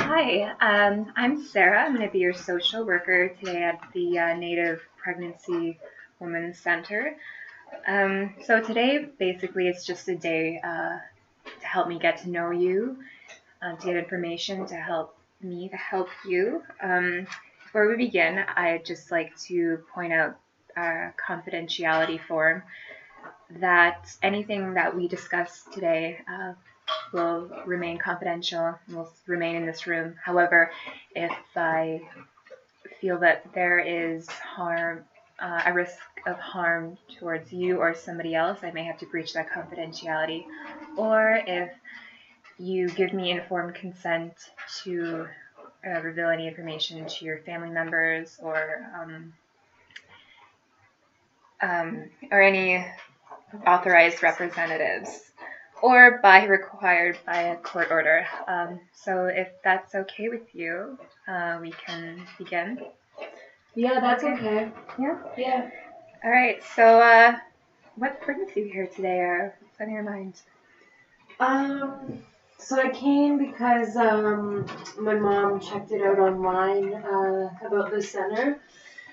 Hi, I'm Sarah. I'm going to be your social worker today at the Native Pregnancy Women's Center. So today, basically, it's just a day to help me get to know you, to get information to help me to help you. Before we begin, I'd just like to point out our confidentiality form that anything that we discuss today will remain confidential and will remain in this room. However, if I feel that there is harm, a risk of harm towards you or somebody else, I may have to breach that confidentiality. Or if you give me informed consent to reveal any information to your family members or any authorized representatives, or required by a court order. So if that's okay with you, we can begin. Yeah, that's okay. Yeah? Yeah. All right, so what brings you here today, or what's on your mind? So I came because my mom checked it out online about the center.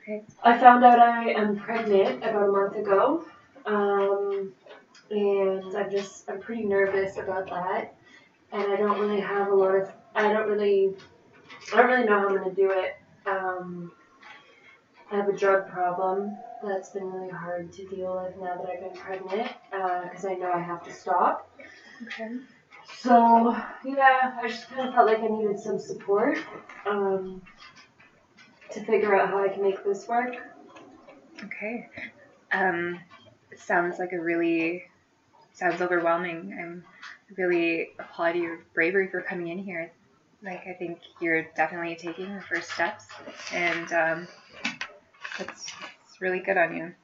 Okay. I found out I am pregnant about a month ago, and I'm pretty nervous about that, and I don't really have I don't really know how I'm gonna do it. I have a drug problem that's been really hard to deal with now that I've been pregnant, because I know I have to stop. Okay. So, yeah, I just kind of felt like I needed some support to figure out how I can make this work. Okay. It sounds overwhelming. I'm really applaud your bravery for coming in here. I think you're definitely taking the first steps, and it's really good on you.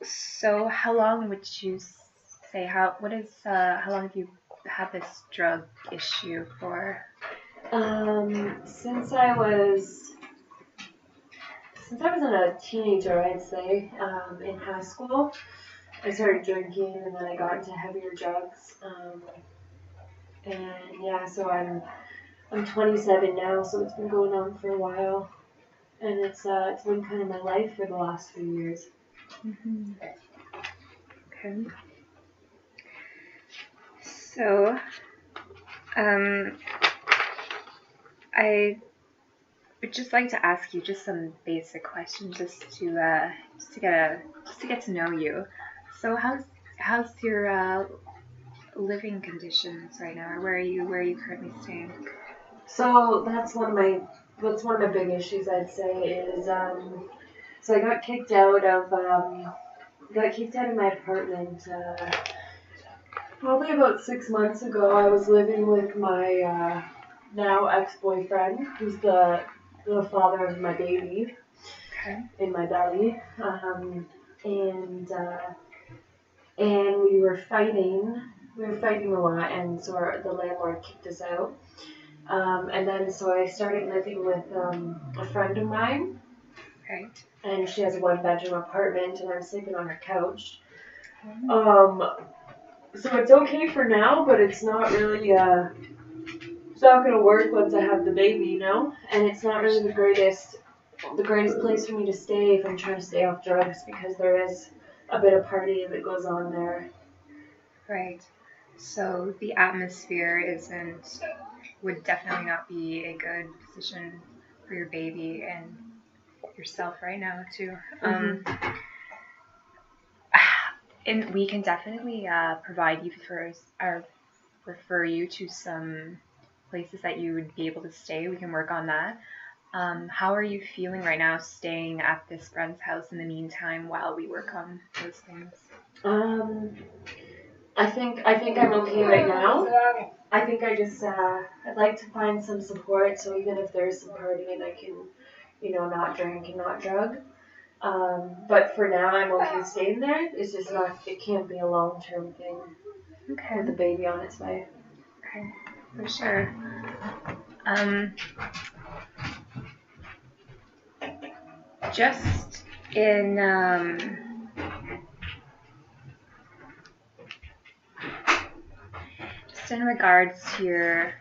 So how long would you say, how long have you had this drug issue for? Since I was a teenager, I'd say, in high school, I started drinking, and then I got into heavier drugs. And yeah, so I'm 27 now, so it's been going on for a while, and it's been kind of my life for the last few years. Mm-hmm. Okay. So, I would just like to ask you just some basic questions, just to get to know you. So, how's your living conditions right now, or where are you currently staying? So that's one of my big issues, I'd say, is so I got kicked out of my apartment probably about 6 months ago. I was living with my now ex-boyfriend, who's the father of my baby. Okay. In my belly, and we were fighting. We were fighting a lot, and so the landlord kicked us out. And then so I started living with a friend of mine. Right. And she has a 1-bedroom apartment, and I'm sleeping on her couch. So it's okay for now, but it's not really it's not gonna work once I have the baby, you know. And it's not really the greatest place for me to stay if I'm trying to stay off drugs, because there is a bit of partying that goes on there. Right. So the atmosphere would definitely not be a good position for your baby and yourself right now too. And we can definitely provide you or refer you to some places that you would be able to stay. We can work on that. How are you feeling right now staying at this friend's house in the meantime while we work on those things? I think I'm okay right now. I think I'd like to find some support, so even if there's some partying, I can, not drink and not drug. But for now, I'm okay staying there. It's just it can't be a long-term thing. Okay. With the baby on its way. Okay, for sure. Just in just in regards to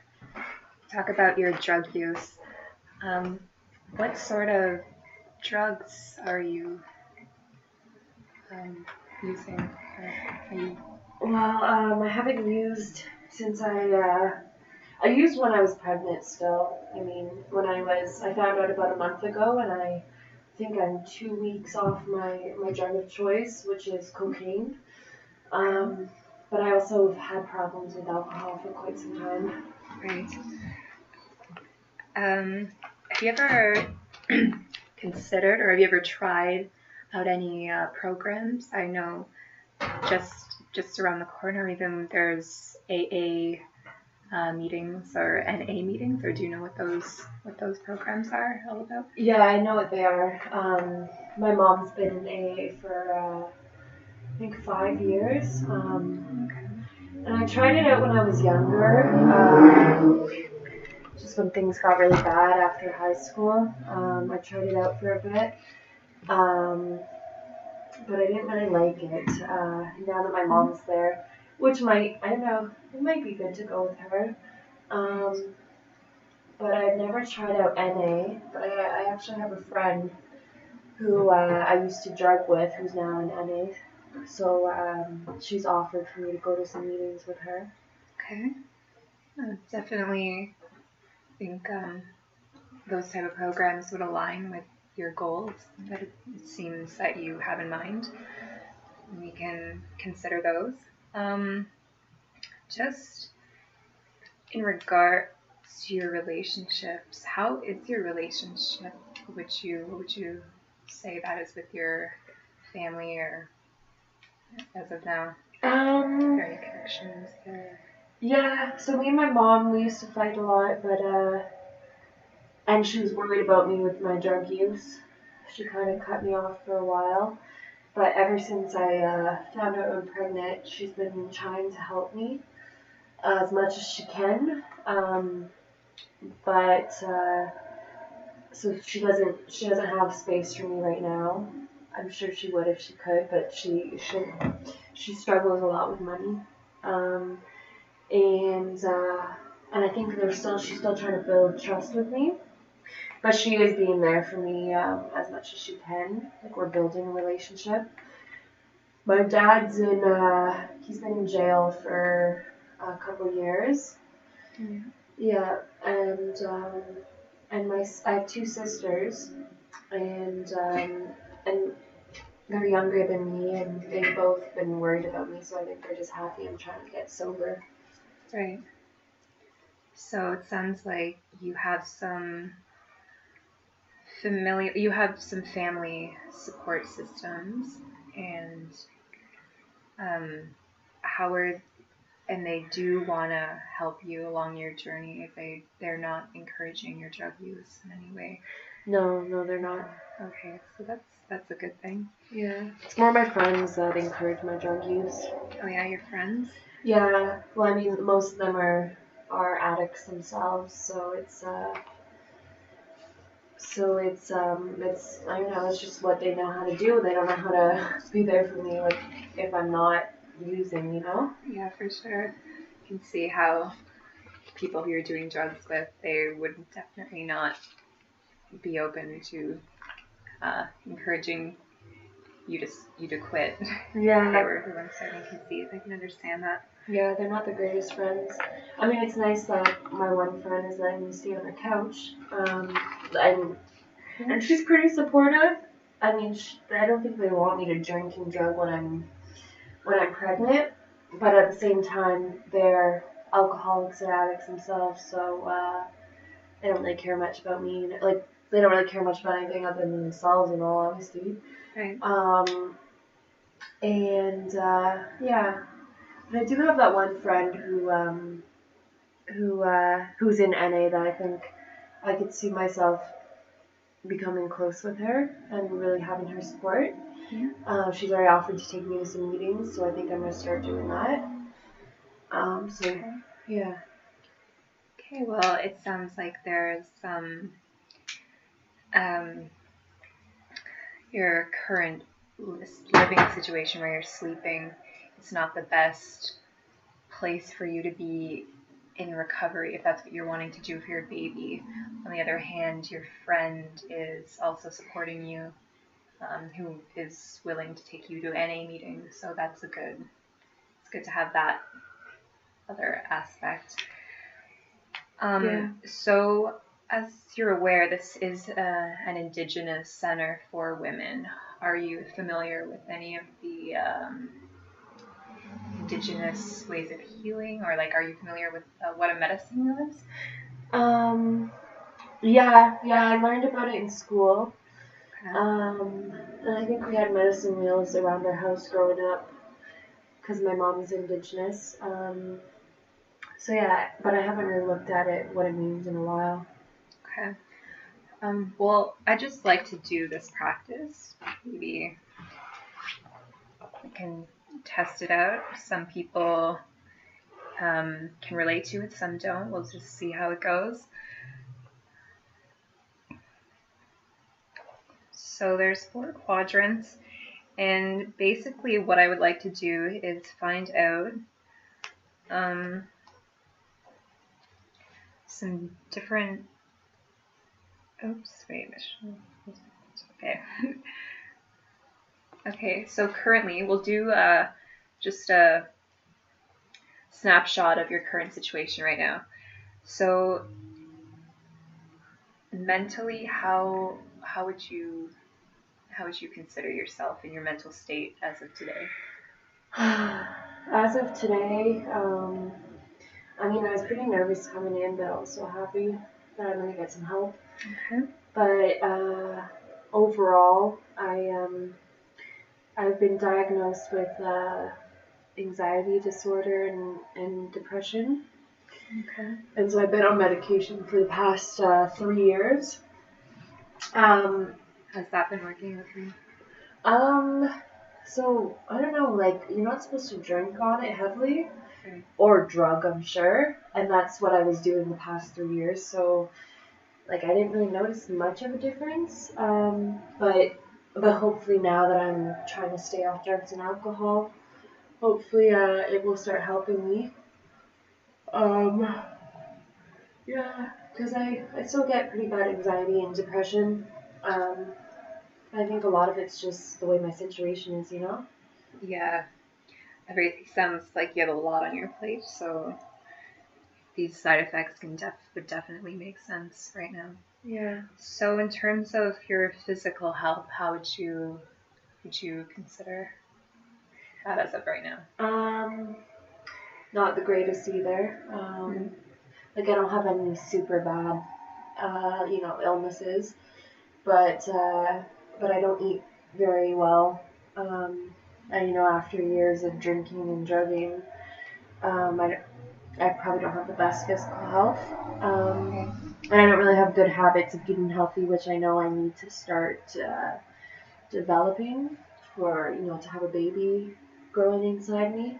talk about your drug use. What sort of drugs are you using? Are you... Well, I haven't used since I used when I was pregnant still. I mean, I found out about a month ago, and I think I'm 2 weeks off my drug of choice, which is cocaine. But I also have had problems with alcohol for quite some time. Right. Have you ever considered, or have you ever tried out any programs? I know just around the corner, even there's AA meetings or NA meetings, or do you know what those programs are all about? Yeah, I know what they are. My mom's been in AA for I think 5 years. And I tried it out when I was younger. Just when things got really bad after high school. I tried it out for a bit. But I didn't really like it. Now that my mom's there, which I don't know, it might be good to go with her. But I've never tried out NA, but I actually have a friend who I used to drug with who's now in NA. So she's offered for me to go to some meetings with her. Okay. Definitely think those type of programs would align with your goals that it seems that you have in mind. We can consider those. Just in regards to your relationships, how is your relationship? Would you say that is with your family, or as of now? Are there any connections there? Yeah, so me and my mom, we used to fight a lot, but and she was worried about me with my drug use. She kind of cut me off for a while, but ever since I found out I'm pregnant, she's been trying to help me as much as she can. But so she doesn't have space for me right now. I'm sure she would if she could, but she struggles a lot with money. And I think she's still trying to build trust with me, but she is being there for me as much as she can. Like, we're building a relationship. My dad's he's been in jail for a couple years. Yeah, and I have 2 sisters, and they're younger than me, and they've both been worried about me, so I think they're just happy I'm trying to get sober. Right. So it sounds like you have some family support systems, and and they do want to help you along your journey if they're not encouraging your drug use in any way. No, they're not. Okay, so that's a good thing. Yeah. It's more my friends that encourage my drug use. Oh yeah, your friends? Yeah. Well, I mean, most of them are addicts themselves, so it's I don't know, it's just what they know how to do. They don't know how to be there for me, like, if I'm not using, you know? Yeah, for sure. You can see how people who you're doing drugs with, they would definitely not be open to encouraging you to quit. Yeah. They were starting to conceive. I can understand that. Yeah, they're not the greatest friends. I mean, it's nice that my one friend is letting me stay on the couch. And she's pretty supportive. I mean, I don't think they want me to drink and drug when I'm pregnant, but at the same time, they're alcoholics and addicts themselves, so they don't really care much about me. Like, they don't really care much about anything other than themselves, in all honesty. Right. Yeah. But I do have that one friend who's in NA that I think I could see myself becoming close with her and really having her support. Yeah. She's already offered to take me to some meetings, so I think I'm going to start doing that. Yeah. Okay, well, it sounds like there's some, your current living situation where you're sleeping, it's not the best place for you to be in recovery if that's what you're wanting to do for your baby. On the other hand, your friend is also supporting you, who is willing to take you to NA meetings. So it's good to have that other aspect. So as you're aware, this is an Indigenous center for women. Are you familiar with any of the Indigenous ways of healing, or like, are you familiar with what a medicine wheel is? Yeah, I learned about it in school. Okay. And I think we had medicine wheels around our house growing up because my mom's Indigenous. So yeah, but I haven't really looked at it, what it means in a while. Okay. Well, I just like to do this practice. Maybe we can test it out. Some people can relate to it, some don't. We'll just see how it goes. So there's 4 quadrants, and basically what I would like to do is find out some different. Oops, wait. Okay. Okay, so currently we'll do just a snapshot of your current situation right now. So mentally, how would you consider yourself in your mental state as of today? As of today, I was pretty nervous coming in, but also happy that I'm going to get some help. Okay. But overall, I've been diagnosed with anxiety disorder and depression. Okay. And so I've been on medication for the past 3 years. Has that been working with you? So I don't know, like, you're not supposed to drink on it heavily, Okay. or drug, I'm sure, and that's what I was doing the past 3 years. So, like, I didn't really notice much of a difference. But hopefully now that I'm trying to stay off drugs and alcohol, hopefully it will start helping me. Yeah, because I still get pretty bad anxiety and depression. I think a lot of it's just the way my situation is, you know? Yeah. Everything sounds like you have a lot on your plate, so these side effects would definitely make sense right now. Yeah. So in terms of your physical health, how would you consider that as of right now? Not the greatest either. Like, I don't have any super bad, illnesses, but I don't eat very well. And after years of drinking and drugging, I probably don't have the best physical health. And I don't really have good habits of eating healthy, which I know I need to start developing for, to have a baby growing inside me.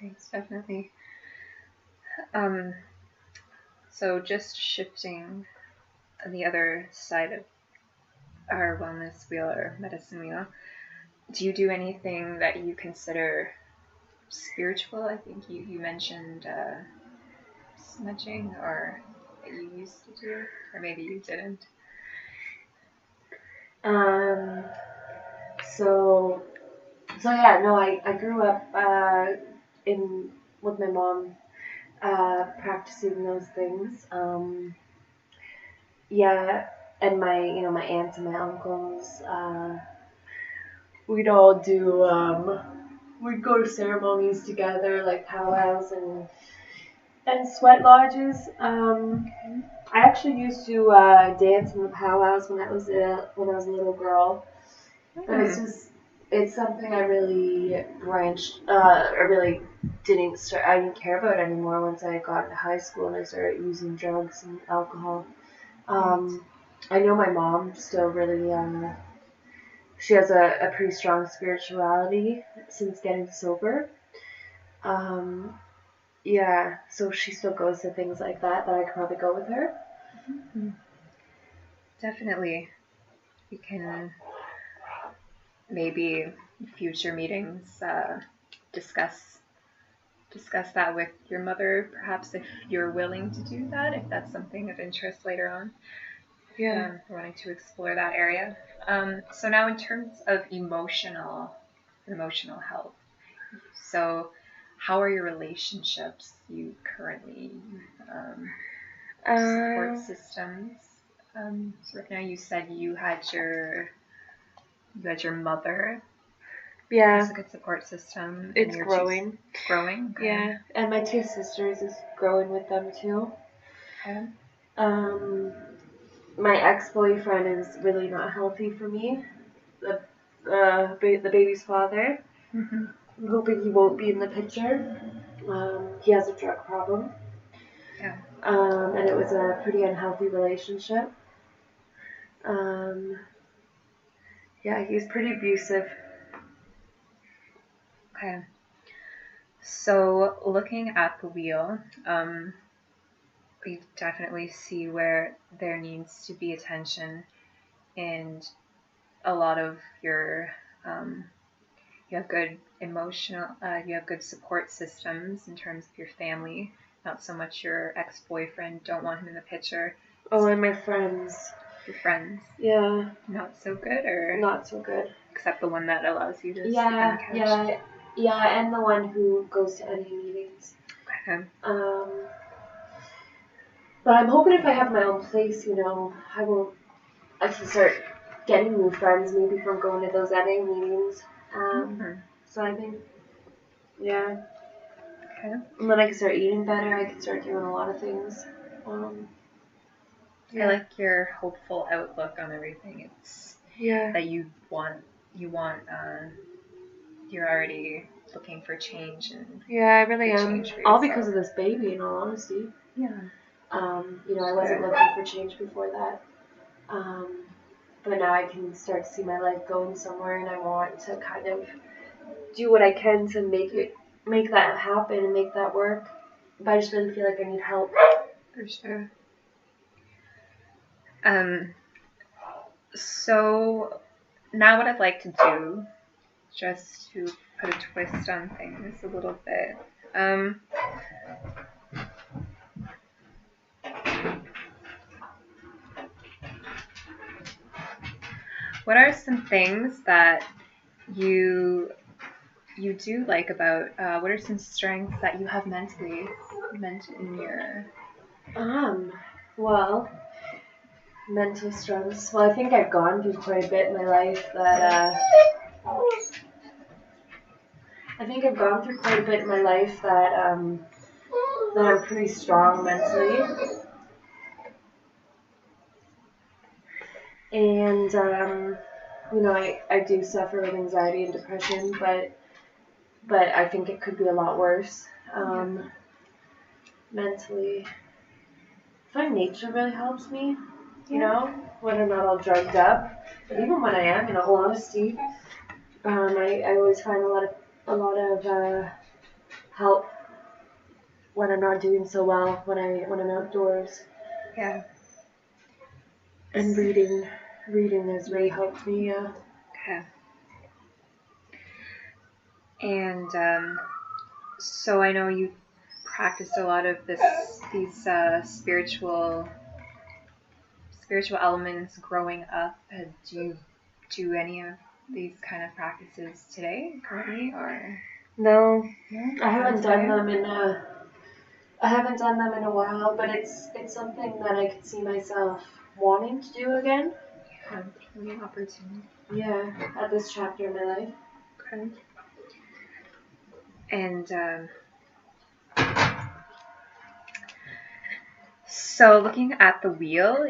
Thanks, definitely. So just shifting on the other side of our wellness wheel or medicine wheel, do you do anything that you consider spiritual? I think you mentioned smudging, or that you used to do, or maybe you didn't. So yeah, no, I grew up with my mom practicing those things. Yeah, and my aunts and my uncles, we'd all do we'd go to ceremonies together, like powwows and sweat lodges. I actually used to dance in the powwows when I was a little girl, but it's something I really I didn't care about anymore once I got into high school and I started using drugs and alcohol. I know my mom still really she has a pretty strong spirituality since getting sober. Yeah, so she still goes to things like that I could probably go with her. Mm-hmm. Definitely. We can maybe in future meetings discuss discuss that with your mother, perhaps if you're willing to do that, if that's something of interest later on. Yeah. Wanting to explore that area. So now in terms of emotional health, so how are your relationships you currently, support systems? So right now you said you had your mother. Yeah. It's a good support system. It's growing. Growing? Okay. Yeah. And my 2 sisters is growing with them too. Okay. My ex-boyfriend is really not healthy for me. The baby's father. Mm-hmm. I'm hoping he won't be in the picture. He has a drug problem. Yeah. And it was a pretty unhealthy relationship. Yeah, he's pretty abusive. Okay. So looking at the wheel, we definitely see where there needs to be attention, and a lot of your you have good you have good support systems in terms of your family, not so much your ex-boyfriend, don't want him in the picture. Oh, and my friends. Your friends. Yeah. Not so good, or? Not so good. Except the one that allows you to sleep on the couch. Yeah, and the one who goes to any meetings. Okay. But I'm hoping if I have my own place, I can start getting new friends, maybe from going to those NA meetings. So I think, yeah. Okay. And then I can start eating better. I can start doing a lot of things. I like your hopeful outlook on everything. It's that you're already looking for change, and I really am. All because of this baby, in all honesty. Yeah. I wasn't looking for change before that. But now I can start to see my life going somewhere, and I want to kind of do what I can to make that happen and make that work. But I just really feel like I need help. For sure. So now what I'd like to do, just to put a twist on things a little bit, what are some things that you do like about, what are some strengths that you have mentally in your... Well, mental strengths. Well, I think I've gone through quite a bit in my life that, that I'm pretty strong mentally. And, I do suffer with anxiety and depression, but I think it could be a lot worse. Mentally, I find nature really helps me, when I'm not all drugged up. But even when I am, in all honesty, I always find a lot of help when I'm not doing so well, when I'm outdoors. Yeah. And reading has really helped me. Okay. And so I know you practiced a lot of these spiritual elements growing up. Do you do any of these kind of practices today, currently, or? No, I haven't done them in a while, but it's something that I could see myself wanting to do again. Yeah, really an opportunity. Yeah, at this chapter in my life. Okay. And so looking at the wheel,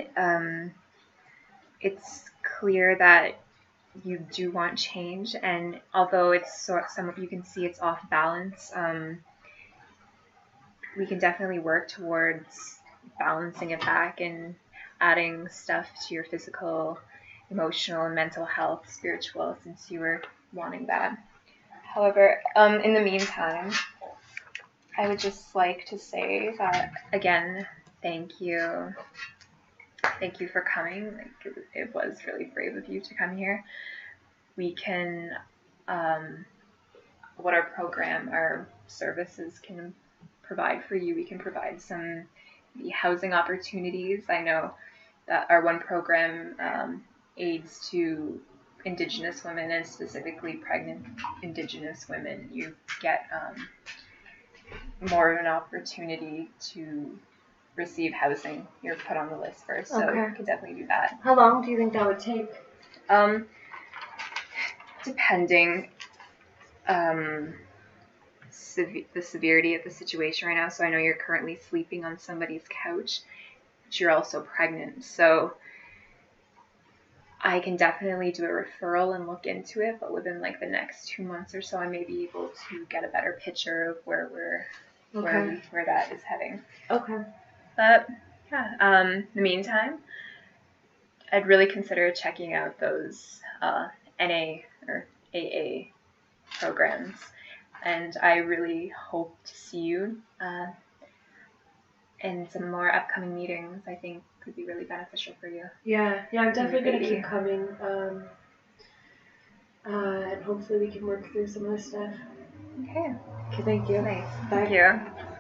it's clear that you do want change, and although it's you can see it's off balance, we can definitely work towards balancing it back and adding stuff to your physical, emotional, and mental health, spiritual, since you were wanting that. However, in the meantime, I would just like to say that, again, thank you. Thank you for coming. It was really brave of you to come here. We can, what our program, our services can provide for you. We can provide some housing opportunities. I know that our one program aids to Indigenous women, and specifically pregnant Indigenous women. You get more of an opportunity to receive housing. You're put on the list first, so Okay. you can definitely do that. How long do you think that would take? Depending the severity of the situation right now. So I know you're currently sleeping on somebody's couch, but you're also pregnant. So I can definitely do a referral and look into it, but within like the next 2 months or so, I may be able to get a better picture of where that is heading. Okay. But yeah, in the meantime, I'd really consider checking out those NA or AA programs, and I really hope to see you in some more upcoming meetings. I think could be really beneficial for you. Yeah, I'm definitely gonna Maybe. keep coming. And hopefully we can work through some of this stuff. Okay. Okay, thank you. Nice. Bye. Thank you.